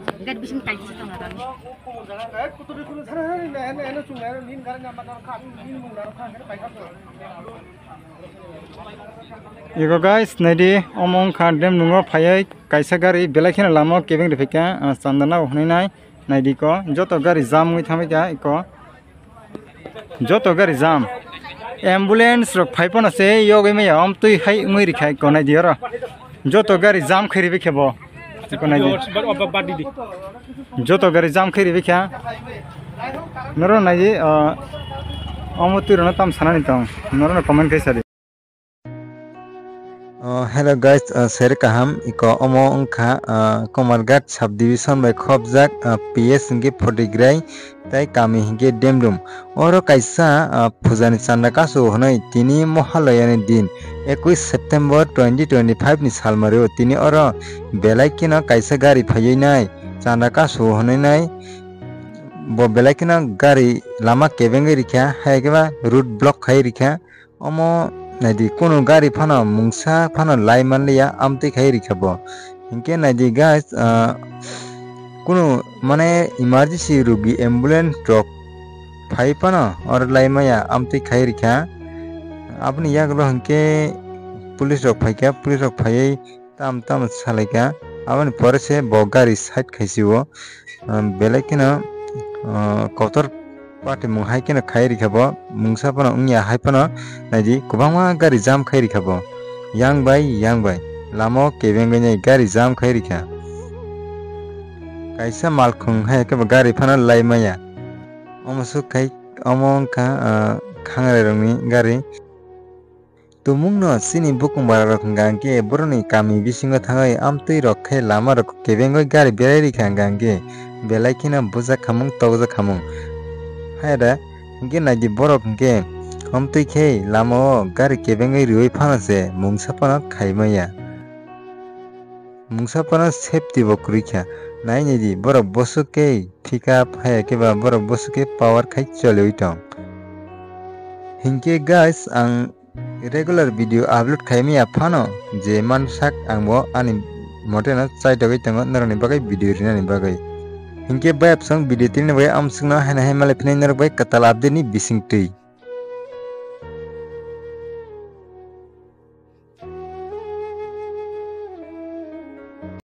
Enggak bisa kaji sih tengah tani. Iko guys, nadi omong kandem nungo payai kaisa gari belakina lamo kebeng depika sandana uhni nai nadi ko joto gari jam ngui thamika iko joto gari jam ambulance rok phaipona se yogai meya amtui hai ngui rikhai ko nadi ro joto gari jam khiri bikhebo iko nadi joto gari jam khiri bikha noro nadi amotu rona tam sanani tong noro comment kaisa. Hello guys, seri kaham iko omo ongkha Komargat subdivision by khobjak PS hingke Photograi tai kami hingke Demdum oro kaisa pujani chandakaso honai tini mohalayani din 21 September 2025 ni salmario tini oro belai kino kaisa gari phayainai chandakaso honai nai bo belai kino gari lama kebengai rikha haigeba route block khai rikha omo nadi kono gari phano mungsa phano laiman liya amte khai rikhabo hinke nadi guys kono mane emergency rugi ambulance truck phai phano or laimaya amte khai rikha apni yaglo hinke police rok phai tam salaika abani pore se bo gari side khaisiwo belakina kotor pati munghai kena khai rikhabo mungsa pano ungya hai pano nadi kubangma gari jam khai rikhabo yang bai lamo kebengai gari jam khai rikha kaisa malkhung hai ke gari phano laimaya omosu kai omongka khangre rongni gari tumungno sini bukung bararok hangke boroni kami bisingo thangai amtui rok khai lama rok kebengai gari berai rikha hangke belai kina buja khamung tawja khamung haida hingke nadi borok hingke amtui khei lamo gari kebengai rioi phanase mungsa pano khaimaya mungsa pano safety bo kurikha naini di borok bosuke pickup haya keba borok bosuke power khai choloi tong hingke guys ang regular video upload khaimaya phano je mansak angbo ani motena chaitogoi tango naroni bagai video rinani bagai hingke bayap song video tini bai amsungna hana hemale pinai narok bai katal update ni bising tui.